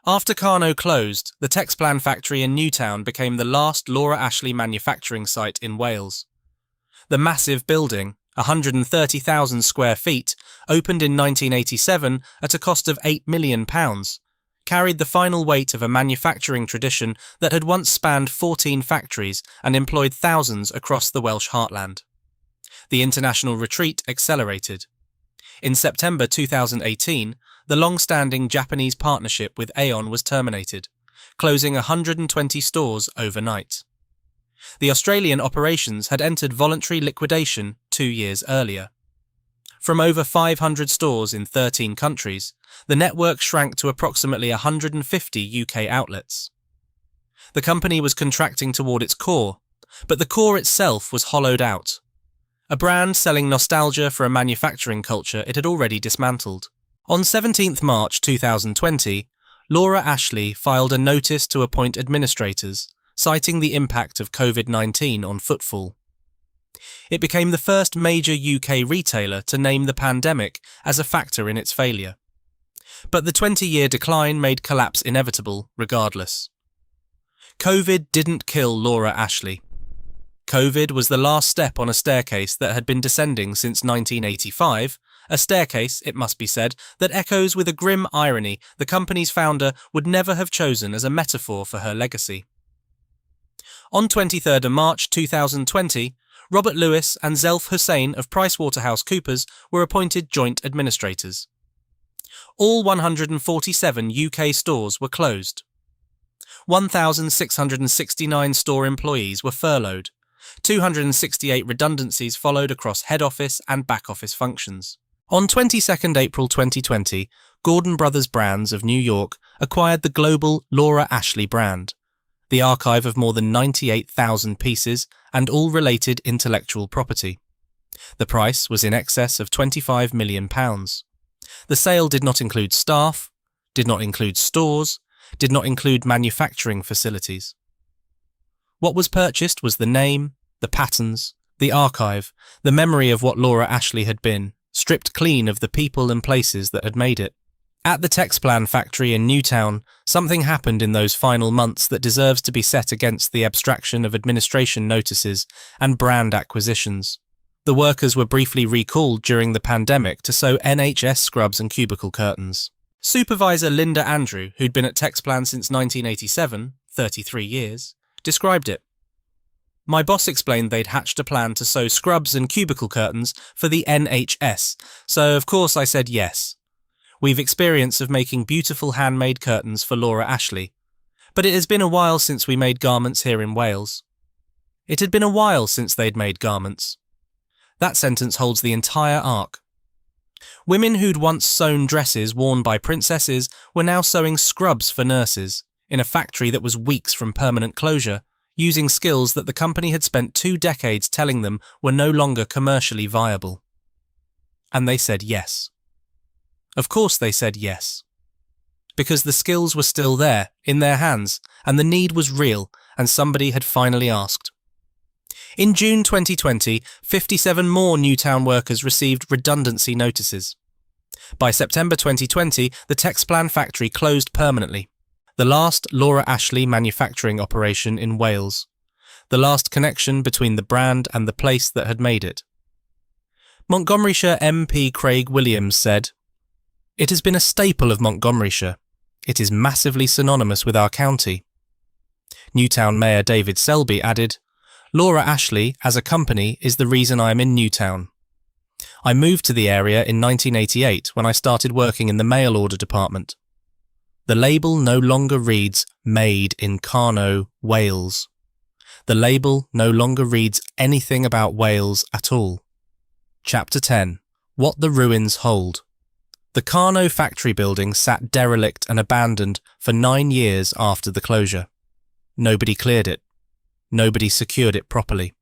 [SPEAKER 1] After Carno closed, the Texplan factory in Newtown became the last Laura Ashley manufacturing site in Wales. The massive building, 130,000 square feet, opened in 1987 at a cost of £8 million, carried the final weight of a manufacturing tradition that had once spanned 14 factories and employed thousands across the Welsh heartland. The international retreat accelerated. In September 2018, the long-standing Japanese partnership with Aeon was terminated, closing 120 stores overnight. The Australian operations had entered voluntary liquidation 2 years earlier. From over 500 stores in 13 countries, the network shrank to approximately 150 UK outlets. The company was contracting toward its core, but the core itself was hollowed out. A brand selling nostalgia for a manufacturing culture it had already dismantled. On 17 March 2020, Laura Ashley filed a notice to appoint administrators, citing the impact of COVID-19 on footfall. It became the first major UK retailer to name the pandemic as a factor in its failure. But the 20-year decline made collapse inevitable, regardless. COVID didn't kill Laura Ashley. COVID was the last step on a staircase that had been descending since 1985, a staircase, it must be said, that echoes with a grim irony the company's founder would never have chosen as a metaphor for her legacy. On 23 March 2020, Robert Lewis and Zelf Hussain of PricewaterhouseCoopers were appointed joint administrators. All 147 UK stores were closed. 1,669 store employees were furloughed. 268 redundancies followed across head office and back office functions. On 22 April 2020, Gordon Brothers Brands of New York acquired the global Laura Ashley brand, the archive of more than 98,000 pieces and all related intellectual property. The price was in excess of £25 million. The sale did not include staff, did not include stores, did not include manufacturing facilities. What was purchased was the name, the patterns, the archive, the memory of what Laura Ashley had been, stripped clean of the people and places that had made it. At the Texplan factory in Newtown, something happened in those final months that deserves to be set against the abstraction of administration notices and brand acquisitions. The workers were briefly recalled during the pandemic to sew NHS scrubs and cubicle curtains. Supervisor Linda Andrew, who'd been at Texplan since 1987, 33 years, described it. My boss explained they'd hatched a plan to sew scrubs and cubicle curtains for the NHS, so of course I said yes. We've experience of making beautiful handmade curtains for Laura Ashley, but it has been a while since we made garments here in Wales. It had been a while since they'd made garments. That sentence holds the entire arc. Women who'd once sewn dresses worn by princesses were now sewing scrubs for nurses, in a factory that was weeks from permanent closure, using skills that the company had spent 2 decades telling them were no longer commercially viable. And they said yes. Of course they said yes. Because the skills were still there, in their hands, and the need was real, and somebody had finally asked. In June 2020, 57 more Newtown workers received redundancy notices. By September 2020, the Texplan factory closed permanently. The last Laura Ashley manufacturing operation in Wales. The last connection between the brand and the place that had made it. Montgomeryshire MP Craig Williams said, "It has been a staple of Montgomeryshire. It is massively synonymous with our county." Newtown Mayor David Selby added, "Laura Ashley, as a company, is the reason I am in Newtown. I moved to the area in 1988 when I started working in the mail order department. The label no longer reads Made in Carno, Wales. The label no longer reads anything about Wales at all." Chapter 10. What the Ruins Hold. The Carno factory building sat derelict and abandoned for 9 years after the closure. Nobody cleared it. Nobody secured it properly.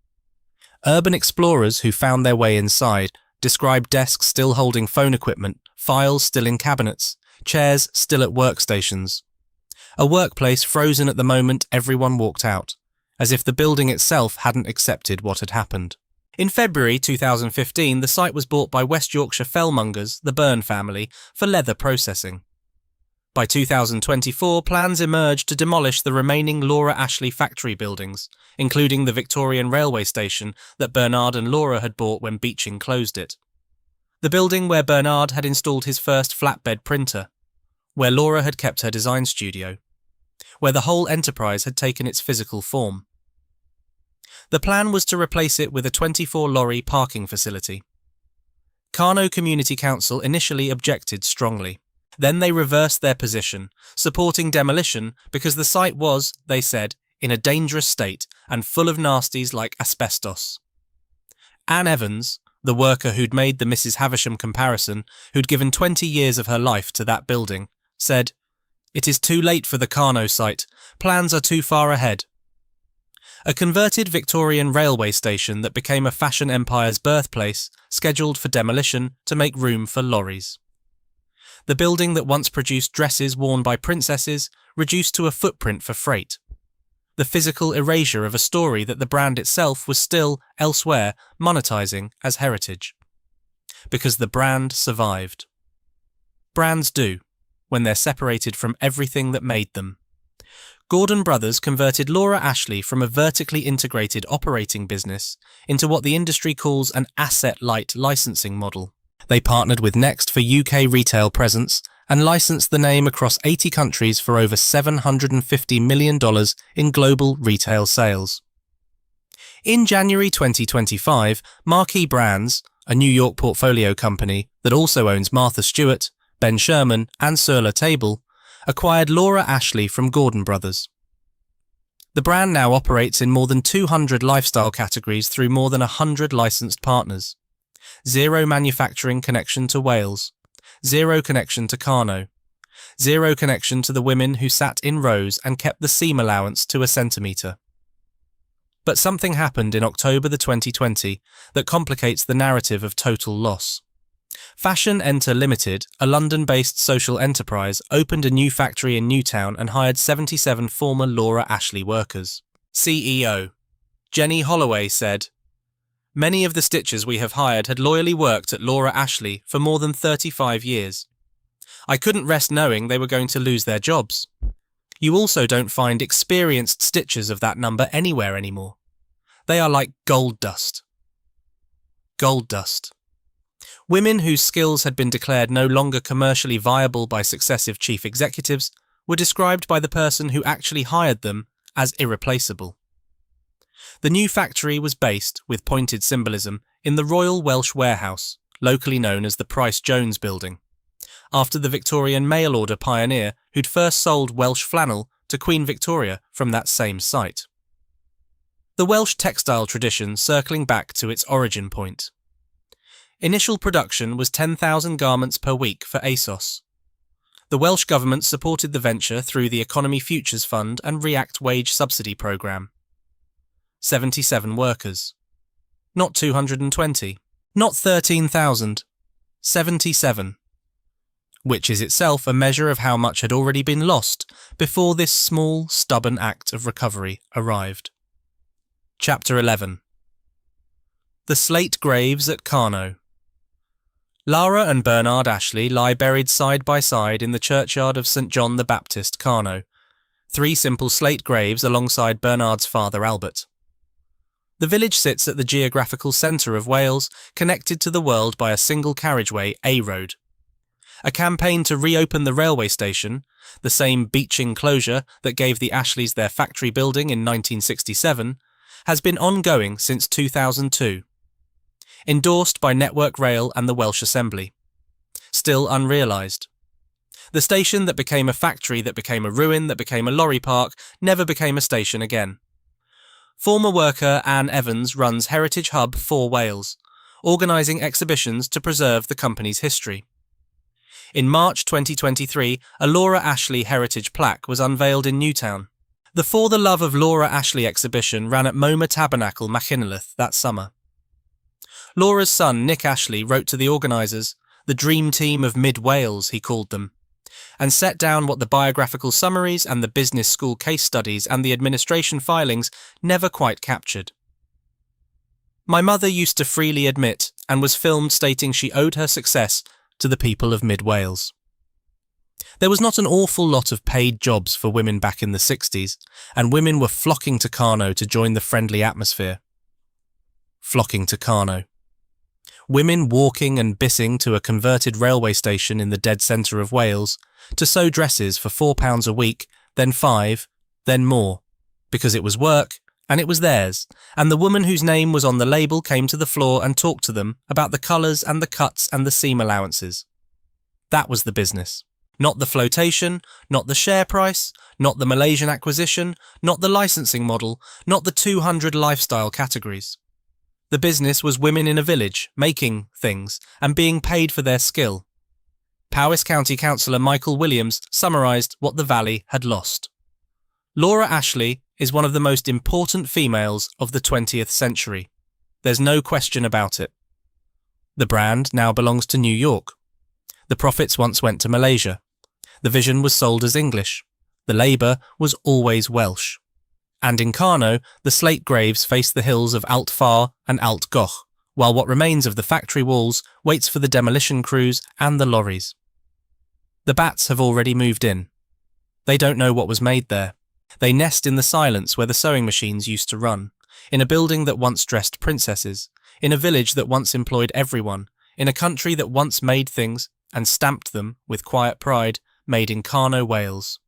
[SPEAKER 1] Urban explorers who found their way inside described desks still holding phone equipment, files still in cabinets, chairs still at workstations. A workplace frozen at the moment everyone walked out, as if the building itself hadn't accepted what had happened. In February 2015, the site was bought by West Yorkshire fellmongers, the Byrne family, for leather processing. By 2024, plans emerged to demolish the remaining Laura Ashley factory buildings, including the Victorian railway station that Bernard and Laura had bought when Beeching closed it. The building where Bernard had installed his first flatbed printer, where Laura had kept her design studio, where the whole enterprise had taken its physical form. The plan was to replace it with a 24-lorry parking facility. Carno Community Council initially objected strongly. Then they reversed their position, supporting demolition because the site was, they said, in a dangerous state and full of nasties like asbestos. Anne Evans, the worker who'd made the Mrs. Havisham comparison, who'd given 20 years of her life to that building, said, "It is too late for the Carno site. Plans are too far ahead." A converted Victorian railway station that became a fashion empire's birthplace, scheduled for demolition to make room for lorries. The building that once produced dresses worn by princesses reduced to a footprint for freight. The physical erasure of a story that the brand itself was still, elsewhere, monetizing as heritage. Because the brand survived. Brands do, when they're separated from everything that made them. Gordon Brothers converted Laura Ashley from a vertically integrated operating business into what the industry calls an asset-light licensing model. They partnered with Next for UK retail presence and licensed the name across 80 countries for over $750 million in global retail sales. In January 2025, Marquee Brands, a New York portfolio company that also owns Martha Stewart, Ben Sherman and Sur La Table, acquired Laura Ashley from Gordon Brothers. The brand now operates in more than 200 lifestyle categories through more than 100 licensed partners. Zero manufacturing connection to Wales. Zero connection to Carno. Zero connection to the women who sat in rows and kept the seam allowance to a centimetre. But something happened in October 2020 that complicates the narrative of total loss. Fashion Enter Limited, a London-based social enterprise, opened a new factory in Newtown and hired 77 former Laura Ashley workers. CEO Jenny Holloway said, "Many of the stitchers we have hired had loyally worked at Laura Ashley for more than 35 years. I couldn't rest knowing they were going to lose their jobs. You also don't find experienced stitchers of that number anywhere anymore. They are like gold dust." Gold dust. Women whose skills had been declared no longer commercially viable by successive chief executives were described by the person who actually hired them as irreplaceable. The new factory was based, with pointed symbolism, in the Royal Welsh Warehouse, locally known as the Price Jones Building, after the Victorian mail-order pioneer who'd first sold Welsh flannel to Queen Victoria from that same site. The Welsh textile tradition circling back to its origin point. Initial production was 10,000 garments per week for ASOS. The Welsh Government supported the venture through the Economy Futures Fund and React Wage Subsidy Programme. 77 workers. Not 220. Not 13,000. 77. Which is itself a measure of how much had already been lost before this small, stubborn act of recovery arrived. Chapter 11. The Slate Graves at Carno. Lara and Bernard Ashley lie buried side by side in the churchyard of St John the Baptist, Carno, 3 simple slate graves alongside Bernard's father Albert. The village sits at the geographical centre of Wales, connected to the world by a single carriageway A-road. A campaign to reopen the railway station, the same beaching closure that gave the Ashleys their factory building in 1967, has been ongoing since 2002. Endorsed by Network Rail and the Welsh Assembly. Still unrealised. The station that became a factory, that became a ruin, that became a lorry park, never became a station again. Former worker Anne Evans runs Heritage Hub for Wales, organising exhibitions to preserve the company's history. In March 2023, a Laura Ashley heritage plaque was unveiled in Newtown. The For the Love of Laura Ashley exhibition ran at Moma Tabernacle, Machynlleth, that summer. Laura's son, Nick Ashley, wrote to the organisers, the dream team of mid-Wales, he called them, and set down what the biographical summaries and the business school case studies and the administration filings never quite captured. My mother used to freely admit, and was filmed stating she owed her success to the people of mid-Wales. There was not an awful lot of paid jobs for women back in the 60s, and women were flocking to Carno to join the friendly atmosphere. Flocking to Carno. Women walking and bissing to a converted railway station in the dead centre of Wales to sew dresses for £4 a week, then £5, then more, because it was work And it was theirs, and the woman whose name was on the label came to the floor and talked to them about the colours and the cuts and the seam allowances. That was the business. Not the flotation, not the share price, not the Malaysian acquisition, not the licensing model, not the 200 lifestyle categories. The business was women in a village, making things, and being paid for their skill. Powys County Councillor Michael Williams summarised what the Valley had lost. Laura Ashley is one of the most important females of the 20th century. There's no question about it. The brand now belongs to New York. The profits once went to Malaysia. The vision was sold as English. The labour was always Welsh. And in Carno, the slate graves face the hills of Alt Far and Alt Goch, while what remains of the factory walls waits for the demolition crews and the lorries. The bats have already moved in. They don't know what was made there. They nest in the silence where the sewing machines used to run, in a building that once dressed princesses, in a village that once employed everyone, in a country that once made things and stamped them with quiet pride, made in Carno, Wales.